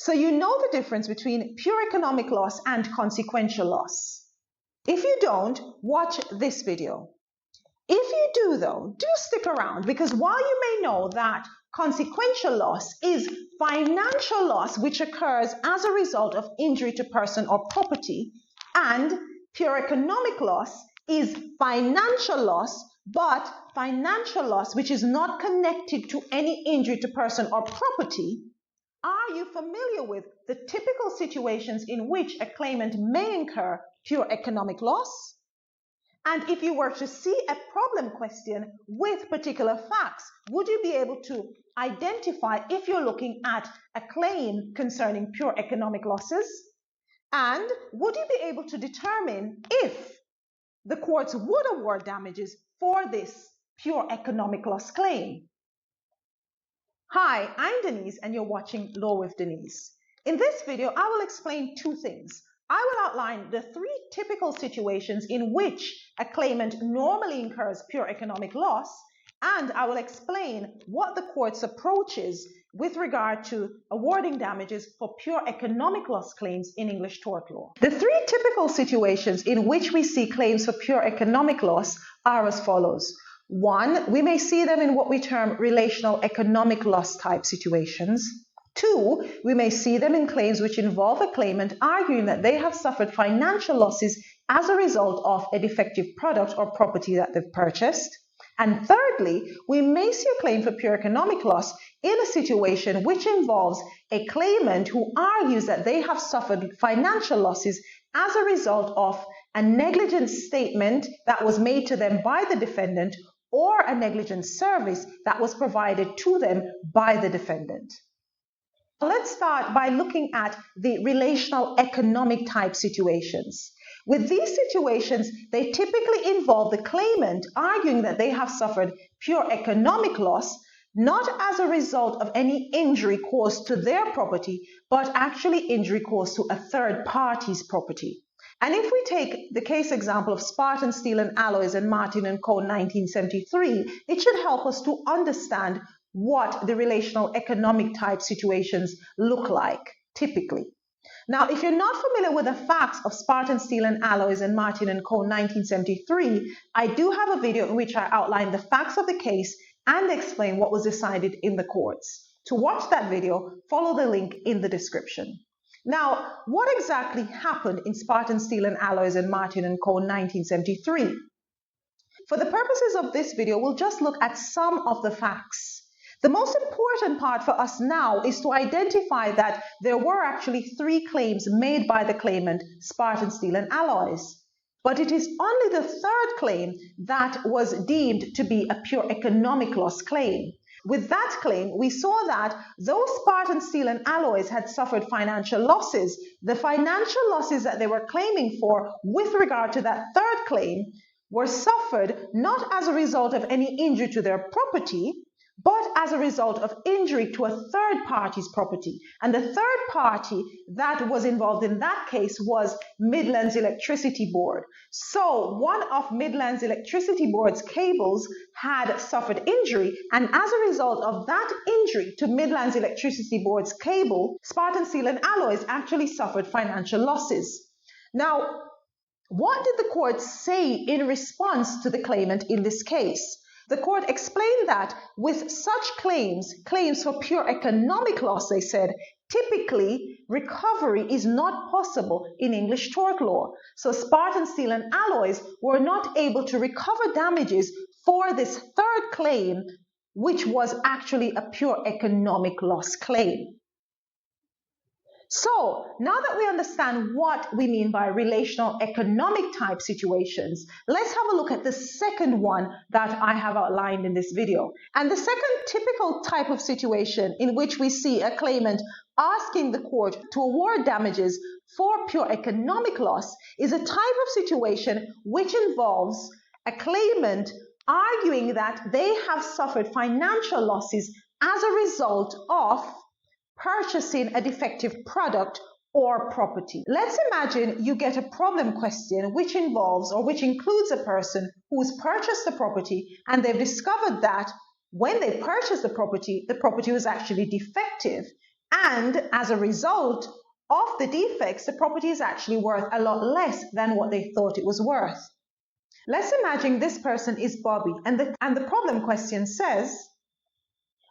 So you know the difference between pure economic loss and consequential loss. If you don't, watch this video. If you do though, do stick around, because while you may know that consequential loss is financial loss which occurs as a result of injury to person or property, and pure economic loss is financial loss, but financial loss which is not connected to any injury to person or property, are you familiar with the typical situations in which a claimant may incur pure economic loss? And if you were to see a problem question with particular facts, would you be able to identify if you're looking at a claim concerning pure economic losses? And would you be able to determine if the courts would award damages for this pure economic loss claim? Hi, I'm Denise and you're watching Law with Denise. In this video, I will explain two things. I will outline the three typical situations in which a claimant normally incurs pure economic loss, and I will explain what the court's approach is with regard to awarding damages for pure economic loss claims in English tort law. The three typical situations in which we see claims for pure economic loss are as follows. One, we may see them in what we term relational economic loss type situations. Two, we may see them in claims which involve a claimant arguing that they have suffered financial losses as a result of a defective product or property that they've purchased. And thirdly, we may see a claim for pure economic loss in a situation which involves a claimant who argues that they have suffered financial losses as a result of a negligent statement that was made to them by the defendant or a negligent service that was provided to them by the defendant. Let's start by looking at the relational economic type situations. With these situations, they typically involve the claimant arguing that they have suffered pure economic loss, not as a result of any injury caused to their property, but actually injury caused to a third party's property. And if we take the case example of Spartan Steel Alloys and Merton and Co. 1973, it should help us to understand what the relational economic type situations look like typically. Now, if you're not familiar with the facts of Spartan Steel Alloys and Merton and Co. 1973, I do have a video in which I outline the facts of the case and explain what was decided in the courts. To watch that video, follow the link in the description. Now, what exactly happened in Spartan Steel Alloys and Merton and Co. 1973? For the purposes of this video, we'll just look at some of the facts. The most important part for us now is to identify that there were actually three claims made by the claimant, Spartan Steel Alloys. But it is only the third claim that was deemed to be a pure economic loss claim. With that claim, we saw that though Spartan Steel Alloys had suffered financial losses, the financial losses that they were claiming for with regard to that third claim were suffered not as a result of any injury to their property, but as a result of injury to a third party's property. And the third party that was involved in that case was Midlands Electricity Board. So one of Midlands Electricity Board's cables had suffered injury, and as a result of that injury to Midlands Electricity Board's cable, Spartan Steel Alloys actually suffered financial losses. Now, what did the court say in response to the claimant in this case? The court explained that with such claims for pure economic loss, they said, typically recovery is not possible in English tort law. So Spartan Steel Alloys were not able to recover damages for this third claim, which was actually a pure economic loss claim. So now that we understand what we mean by relational economic type situations, let's have a look at the second one that I have outlined in this video. And the second typical type of situation in which we see a claimant asking the court to award damages for pure economic loss is a type of situation which involves a claimant arguing that they have suffered financial losses as a result of purchasing a defective product or property. Let's imagine you get a problem question which involves or which includes a person who's purchased the property and they've discovered that when they purchased the property was actually defective, And as a result of the defects, the property is actually worth a lot less than what they thought it was worth. Let's imagine this person is Bobby, and the problem question says,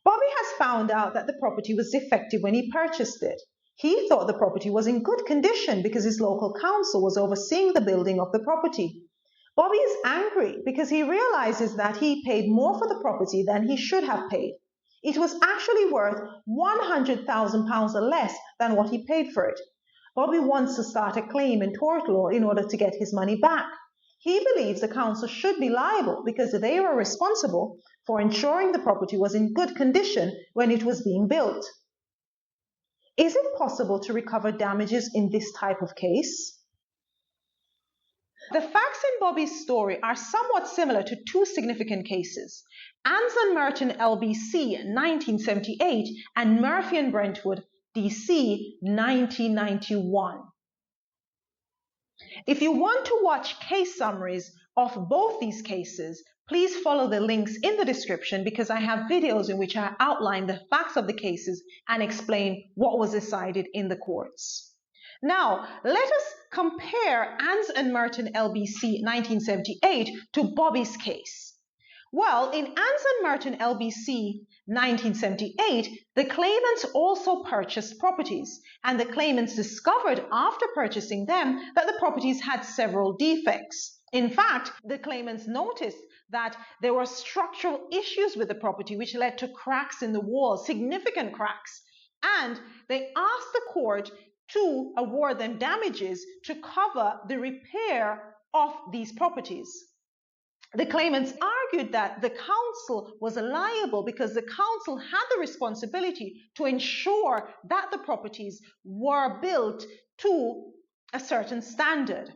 Bobby has found out that the property was defective when he purchased it. He thought the property was in good condition because his local council was overseeing the building of the property. Bobby is angry because he realizes that he paid more for the property than he should have paid. It was actually worth £100,000 less than what he paid for it. Bobby wants to start a claim in tort law in order to get his money back. He believes the council should be liable because they were responsible for ensuring the property was in good condition when it was being built. Is it possible to recover damages in this type of case? The facts in Bobby's story are somewhat similar to two significant cases, Ans and Merton LBC 1978 and Murphy and Brentwood DC 1991. If you want to watch case summaries of both these cases, please follow the links in the description because I have videos in which I outline the facts of the cases and explain what was decided in the courts. Now, let us compare Ans and Merton LBC 1978 to Bobby's case. Well, in Ans and Merton LBC 1978, the claimants also purchased properties, and the claimants discovered after purchasing them that the properties had several defects. In fact, the claimants noticed that there were structural issues with the property which led to cracks in the walls, significant cracks, and they asked the court to award them damages to cover the repair of these properties. The claimants argued that the council was liable because the council had the responsibility to ensure that the properties were built to a certain standard.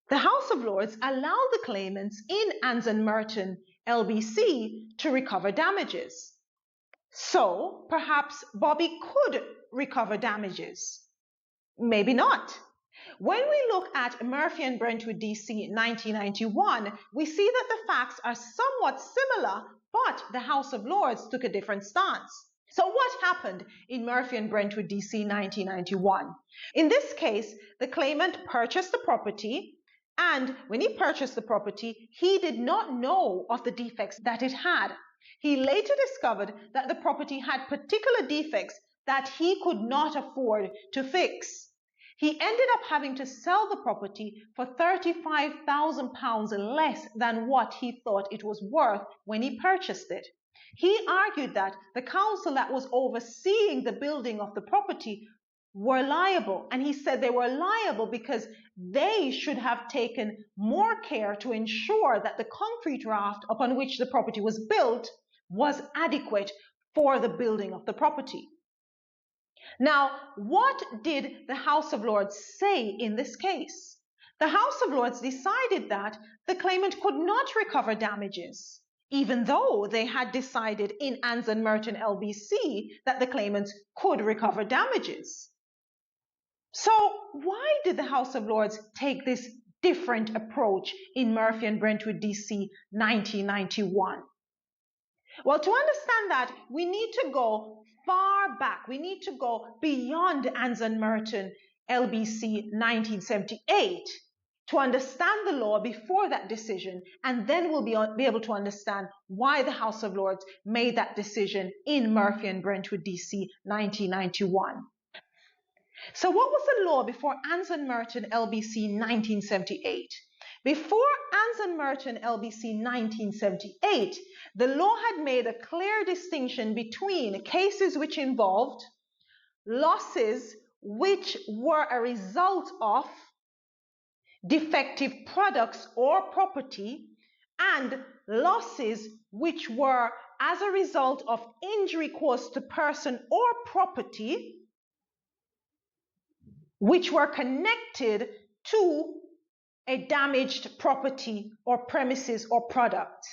The House of Lords allowed the claimants in Ans and Merton LBC to recover damages. So perhaps Bobby could recover damages. Maybe not. When we look at Murphy and Brentwood DC 1991, we see that the facts are somewhat similar, but the House of Lords took a different stance. So what happened in Murphy and Brentwood DC 1991? In this case, the claimant purchased the property, and when he purchased the property, he did not know of the defects that it had. He later discovered that the property had particular defects that he could not afford to fix. He ended up having to sell the property for £35,000 less than what he thought it was worth when he purchased it. He argued that the council that was overseeing the building of the property were liable, and he said they were liable because they should have taken more care to ensure that the concrete raft upon which the property was built was adequate for the building of the property. Now, what did the House of Lords say in this case? The House of Lords decided that the claimant could not recover damages, even though they had decided in Ans and Merton LBC that the claimants could recover damages. So why did the House of Lords take this different approach in Murphy and Brentwood DC 1991? Well, to understand that, we need to go far back. We need to go beyond Ans and Merton LBC 1978 to understand the law before that decision, and then we'll be able to understand why the House of Lords made that decision in Murphy and Brentwood DC 1991. So what was the law before Ans and Merton LBC 1978? Before Ans and Merton LBC 1978, the law had made a clear distinction between cases which involved losses which were a result of defective products or property, and losses which were as a result of injury caused to person or property, which were connected to a damaged property or premises or product.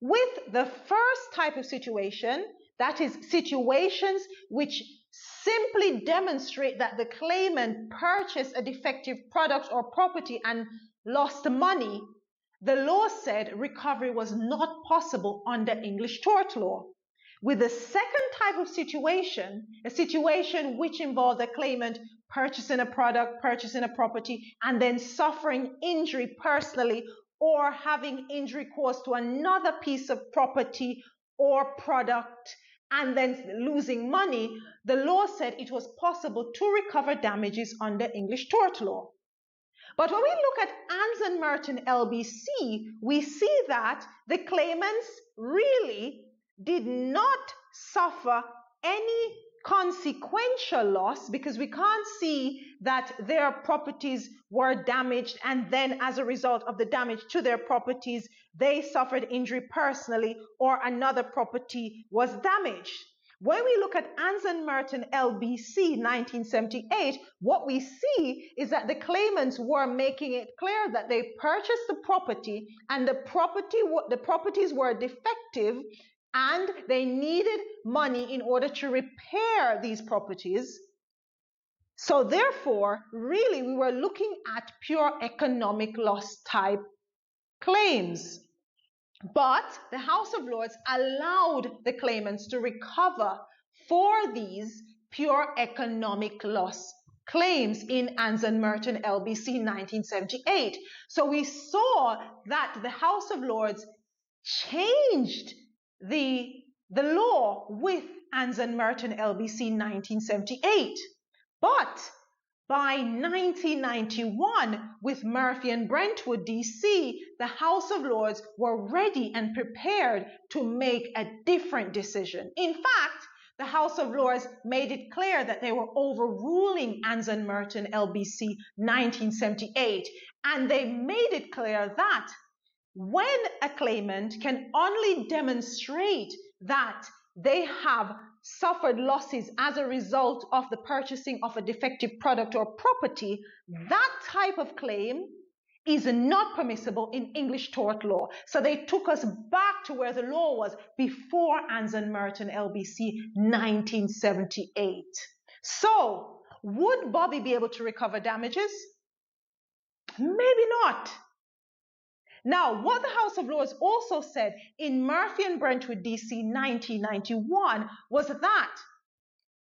With the first type of situation, that is situations which simply demonstrate that the claimant purchased a defective product or property and lost money, the law said recovery was not possible under English tort law. with the second type of situation, a situation which involved a claimant purchasing a product, purchasing a property, and then suffering injury personally or having injury caused to another piece of property or product and then losing money, the law said it was possible to recover damages under English tort law. But when we look at Ans and Merton LBC, we see that the claimants really did not suffer any consequential loss, because we can't see that their properties were damaged and then as a result of the damage to their properties they suffered injury personally or another property was damaged. When we look at Ans and Merton LBC 1978, what we see is that the claimants were making it clear that they purchased the property and the properties were defective and they needed money in order to repair these properties. So therefore, really, we were looking at pure economic loss type claims. But the House of Lords allowed the claimants to recover for these pure economic loss claims in Ans and Merton LBC 1978. So we saw that the House of Lords changed the law with Ans and Merton LBC 1978. But by 1991, with Murphy and Brentwood, DC, the House of Lords were ready and prepared to make a different decision. In fact, the House of Lords made it clear that they were overruling Ans and Merton LBC 1978, and they made it clear that when a claimant can only demonstrate that they have suffered losses as a result of the purchasing of a defective product or property, that type of claim is not permissible in English tort law. So they took us back to where the law was before Ans and Merton LBC 1978. So, would Bobby be able to recover damages? Maybe not. Now, what the House of Lords also said in Murphy and Brentwood, DC 1991 was that,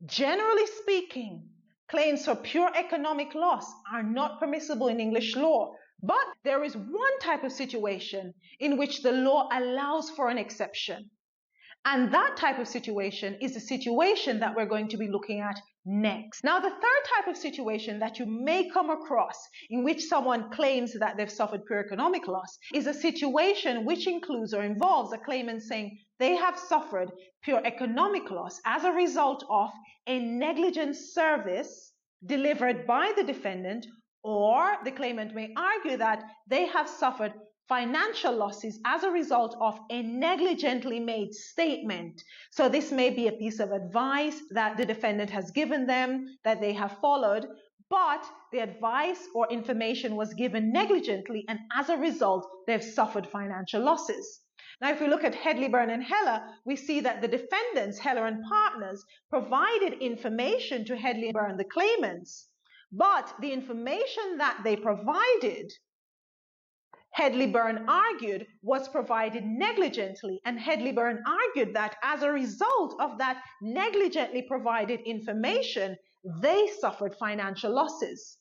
generally speaking, claims for pure economic loss are not permissible in English law. But there is one type of situation in which the law allows for an exception. And that type of situation is the situation that we're going to be looking at next. Now, the third type of situation that you may come across in which someone claims that they've suffered pure economic loss is a situation which includes or involves a claimant saying they have suffered pure economic loss as a result of a negligent service delivered by the defendant, or the claimant may argue that they have suffered financial losses as a result of a negligently made statement. So this may be a piece of advice that the defendant has given them that they have followed, but the advice or information was given negligently, and as a result, they've suffered financial losses. Now, if we look at Hedley Byrne and Heller, we see that the defendants, Heller and partners, provided information to Hedley Byrne, the claimants, but the information that they provided, Hedley Byrne argued, was provided negligently, and Hedley Byrne argued that as a result of that negligently provided information, they suffered financial losses.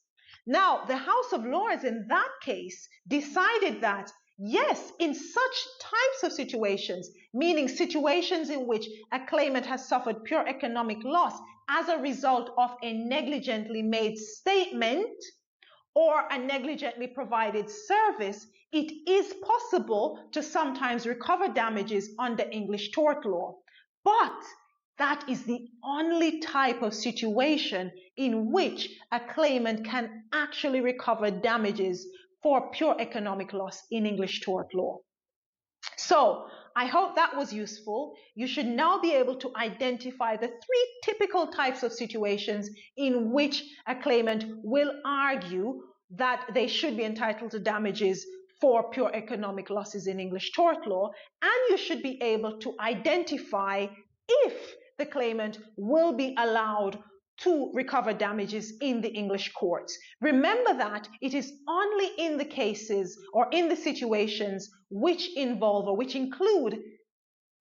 Now, the House of Lords in that case decided that, yes, in such types of situations, meaning situations in which a claimant has suffered pure economic loss as a result of a negligently made statement or a negligently provided service, it is possible to sometimes recover damages under English tort law. But that is the only type of situation in which a claimant can actually recover damages for pure economic loss in English tort law. So, I hope that was useful. You should now be able to identify the three typical types of situations in which a claimant will argue that they should be entitled to damages for pure economic losses in English tort law, and you should be able to identify if the claimant will be allowed to recover damages in the English courts. Remember that it is only in the cases or in the situations which involve or which include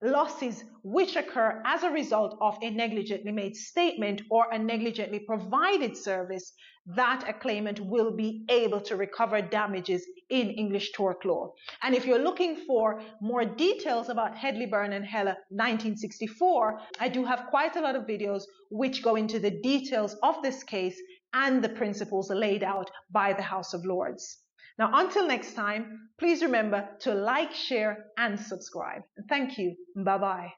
losses which occur as a result of a negligently made statement or a negligently provided service, that a claimant will be able to recover damages in English tort law. And if you're looking for more details about Hedley Byrne and Heller 1964, I do have quite a lot of videos which go into the details of this case and the principles laid out by the House of Lords. Now, until next time, please remember to like, share, and subscribe. Thank you. Bye-bye.